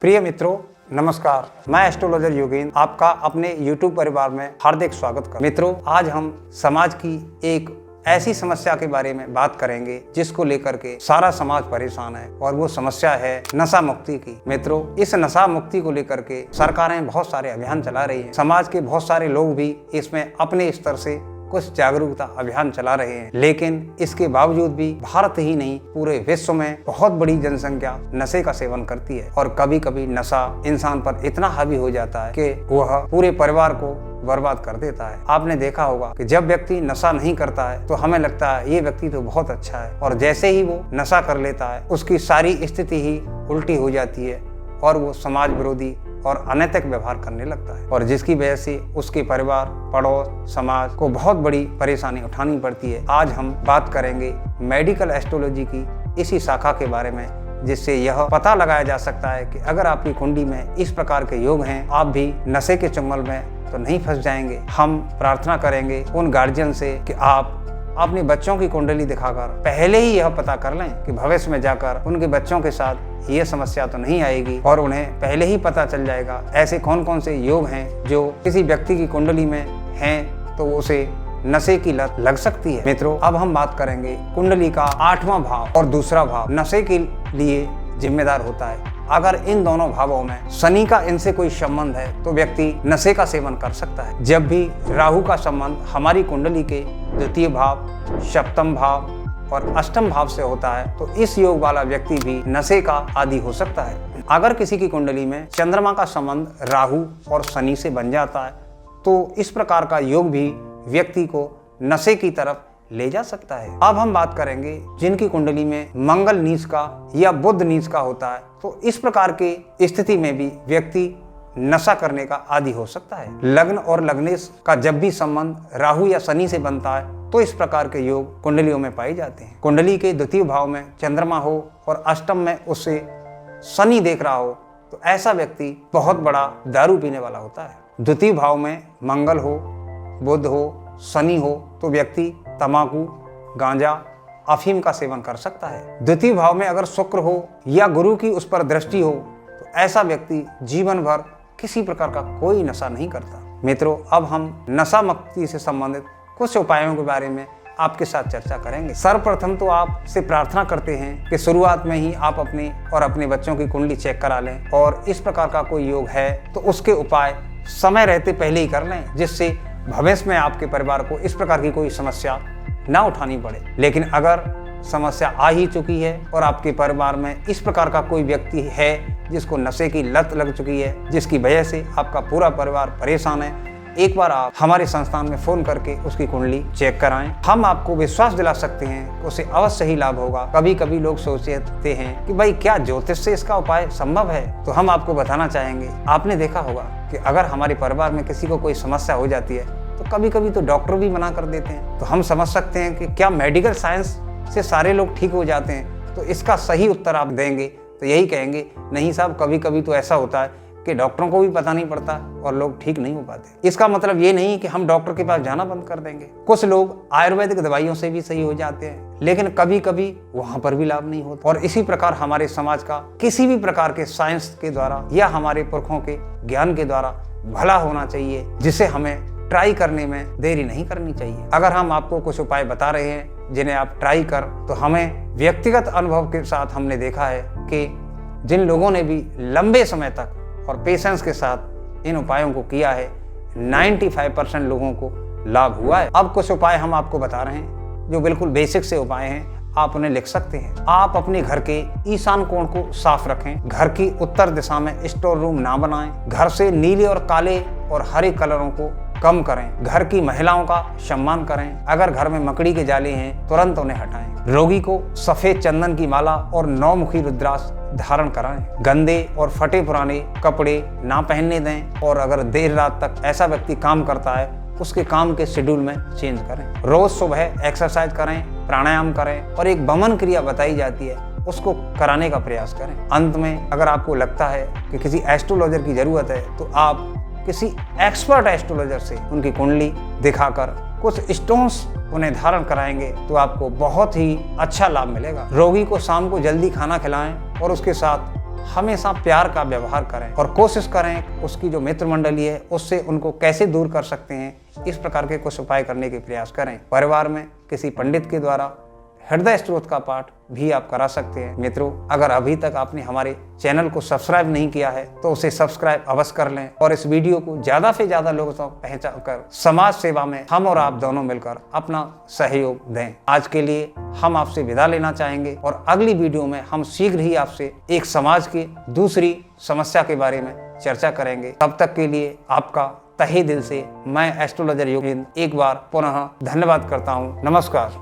प्रिय मित्रों, नमस्कार। मैं एस्ट्रोलॉजर योगेंद्र आपका अपने YouTube परिवार में हार्दिक स्वागत करता हूं। मित्रों, आज हम समाज की एक ऐसी समस्या के बारे में बात करेंगे जिसको लेकर के सारा समाज परेशान है और वो समस्या है नशा मुक्ति की। मित्रों, इस नशा मुक्ति को लेकर के सरकारें बहुत सारे अभियान चला रही हैं। समाज के बहुत सारे लोग भी इसमें अपने स्तर से कुछ जागरूकता अभियान चला रहे हैं, लेकिन इसके बावजूद भी भारत ही नहीं पूरे विश्व में बहुत बड़ी जनसंख्या नशे का सेवन करती है और कभी कभी नशा इंसान पर इतना हावी हो जाता है कि वह पूरे परिवार को बर्बाद कर देता है। आपने देखा होगा कि जब व्यक्ति नशा नहीं करता है तो हमें लगता है ये व्यक्ति तो बहुत अच्छा है, और जैसे ही वो नशा कर लेता है उसकी सारी स्थिति ही उल्टी हो जाती है और वो समाज विरोधी और अनैतिक व्यवहार करने लगता है, और जिसकी वजह से उसके परिवार, पड़ोस, समाज को बहुत बड़ी परेशानी उठानी पड़ती है। आज हम बात करेंगे मेडिकल एस्ट्रोलॉजी की इसी शाखा के बारे में, जिससे यह पता लगाया जा सकता है कि अगर आपकी कुंडली में इस प्रकार के योग हैं, आप भी नशे के चंगुल में तो नहीं फंस जाएंगे। हम प्रार्थना करेंगे उन गार्जियन से कि आप अपने बच्चों की कुंडली दिखाकर पहले ही यह पता कर लें कि भविष्य में जाकर उनके बच्चों के साथ ये समस्या तो नहीं आएगी, और उन्हें पहले ही पता चल जाएगा ऐसे कौन कौन से योग हैं जो किसी व्यक्ति की कुंडली में हैं तो उसे नशे की लत लग सकती है। मित्रों, अब हम बात करेंगे कुंडली का 8वां भाव और दूसरा भाव नशे के लिए जिम्मेदार होता है। अगर इन दोनों भावों में शनि का इनसे कोई संबंध है तो व्यक्ति नशे का सेवन कर सकता है। जब भी राहु का संबंध हमारी कुंडली के द्वितीय भाव, सप्तम भाव और अष्टम भाव से होता है तो इस योग वाला व्यक्ति भी नशे का आदी हो सकता है। अगर किसी की कुंडली में चंद्रमा का संबंध राहु और शनि से बन जाता है तो इस प्रकार का योग भी व्यक्ति को नशे की तरफ ले जा सकता है। अब हम बात करेंगे जिनकी कुंडली में मंगल नीच का या बुध नीच का होता है तो इस प्रकार की स्थिति में भी व्यक्ति नशा करने का आदी हो सकता है। लग्न और लग्नेश का जब भी संबंध राहु या शनि से बनता है तो इस प्रकार के योग कुंडलियों में पाए जाते हैं। कुंडली के द्वितीय भाव में चंद्रमा हो और अष्टम में उससे शनि देख रहा हो तो ऐसा व्यक्ति बहुत बड़ा दारू पीने वाला होता है। द्वितीय भाव में मंगल हो, बुध हो, शनि हो तो व्यक्ति तंबाकू, गांजा, अफीम का सेवन कर सकता है। द्वितीय भाव में अगर शुक्र हो या गुरु की उस पर दृष्टि हो तो ऐसा व्यक्ति जीवन भर किसी प्रकार का कोई नशा नहीं करता। मित्रों, अब हम नशा मुक्ति से संबंधित कुछ उपायों के बारे में आपके साथ चर्चा करेंगे। सर्वप्रथम तो आपसे प्रार्थना करते हैं कि शुरुआत में ही आप अपने और अपने बच्चों की कुंडली चेक करा लें, और इस प्रकार का कोई योग है तो उसके उपाय समय रहते पहले ही कर लें, जिससे भविष्य में आपके परिवार को इस प्रकार की कोई समस्या ना उठानी पड़े। लेकिन अगर समस्या आ ही चुकी है और आपके परिवार में इस प्रकार का कोई व्यक्ति है जिसको नशे की लत लग चुकी है, जिसकी वजह से आपका पूरा परिवार परेशान है, एक बार आप हमारे संस्थान में फोन करके उसकी कुंडली चेक कराएं। हम आपको विश्वास दिला सकते हैं उसे अवश्य ही लाभ होगा। कभी कभी लोग सोचते हैं कि भाई क्या ज्योतिष से इसका उपाय संभव है, तो हम आपको बताना चाहेंगे। आपने देखा होगा कि अगर हमारे परिवार में किसी को कोई समस्या हो जाती है तो कभी कभी तो डॉक्टर भी मना कर देते हैं। तो हम समझ सकते हैं कि क्या मेडिकल साइंस से सारे लोग ठीक हो जाते हैं? तो इसका सही उत्तर आप देंगे तो यही कहेंगे, नहीं साहब, कभी कभी तो ऐसा होता है कि डॉक्टरों को भी पता नहीं पड़ता और लोग ठीक नहीं हो पाते। इसका मतलब ये नहीं कि हम डॉक्टर के पास जाना बंद कर देंगे। कुछ लोग आयुर्वेदिक दवाइयों से भी सही हो जाते हैं, लेकिन कभी कभी वहां पर भी लाभ नहीं होता। और इसी प्रकार हमारे समाज का किसी भी प्रकार के साइंस के द्वारा या हमारे पुरखों के ज्ञान के द्वारा भला होना चाहिए, जिसे हमें ट्राई करने में देरी नहीं करनी चाहिए। अगर हम आपको कुछ उपाय बता रहे हैं जिन्हें आप ट्राई कर, तो हमें व्यक्तिगत अनुभव के साथ हमने देखा है कि जिन लोगों ने भी लंबे समय तक और पेशेंस के साथ इन उपायों को किया है, 95% लोगों को लाभ हुआ है। अब कुछ उपाय हम आपको बता रहे हैं जो बिल्कुल बेसिक से उपाय हैं, आप उन्हें लिख सकते हैं। आप अपने घर के ईशान कोण को साफ रखें। घर की उत्तर दिशा में स्टोर रूम ना बनाएं। घर से नीले और काले और हरे कलरों को कम करें। घर की महिलाओं का सम्मान करें। अगर घर में मकड़ी के जाले हैं तुरंत उन्हें हटाएं। रोगी को सफेद चंदन की माला और 9 मुखी रुद्राक्ष धारण कराएं। गंदे और फटे पुराने कपड़े ना पहनने दें, और अगर देर रात तक ऐसा व्यक्ति काम करता है उसके काम के शेड्यूल में चेंज करें। रोज सुबह एक्सरसाइज करें, प्राणायाम करें, और एक बमन क्रिया बताई जाती है उसको कराने का प्रयास करें। अंत में अगर आपको लगता है कि किसी एस्ट्रोलॉजर की जरूरत है तो आप किसी एक्सपर्ट एस्ट्रोलॉजर से उनकी कुंडली दिखाकर कुछ स्टोन्स उन्हें धारण कराएंगे तो आपको बहुत ही अच्छा लाभ मिलेगा। रोगी को शाम को जल्दी खाना खिलाएं और उसके साथ हमेशा प्यार का व्यवहार करें और कोशिश करें उसकी जो मित्र मंडली है उससे उनको कैसे दूर कर सकते हैं, इस प्रकार के कुछ उपाय करने के प्रयास करें। परिवार में किसी पंडित के द्वारा हृदय स्तोत्र का पाठ भी आप करा सकते हैं। मित्रों, अगर अभी तक आपने हमारे चैनल को सब्सक्राइब नहीं किया है तो उसे सब्सक्राइब अवश्य कर लें और इस वीडियो को ज्यादा से ज्यादा लोगों तक पहुंचा कर समाज सेवा में हम और आप दोनों मिलकर अपना सहयोग दें। आज के लिए हम आपसे विदा लेना चाहेंगे और अगली वीडियो में हम शीघ्र ही आपसे एक समाज की दूसरी समस्या के बारे में चर्चा करेंगे। तब तक के लिए आपका तहे दिल से मैं एस्ट्रोलॉजर योगेंद्र एक बार पुनः धन्यवाद करता हूँ। नमस्कार।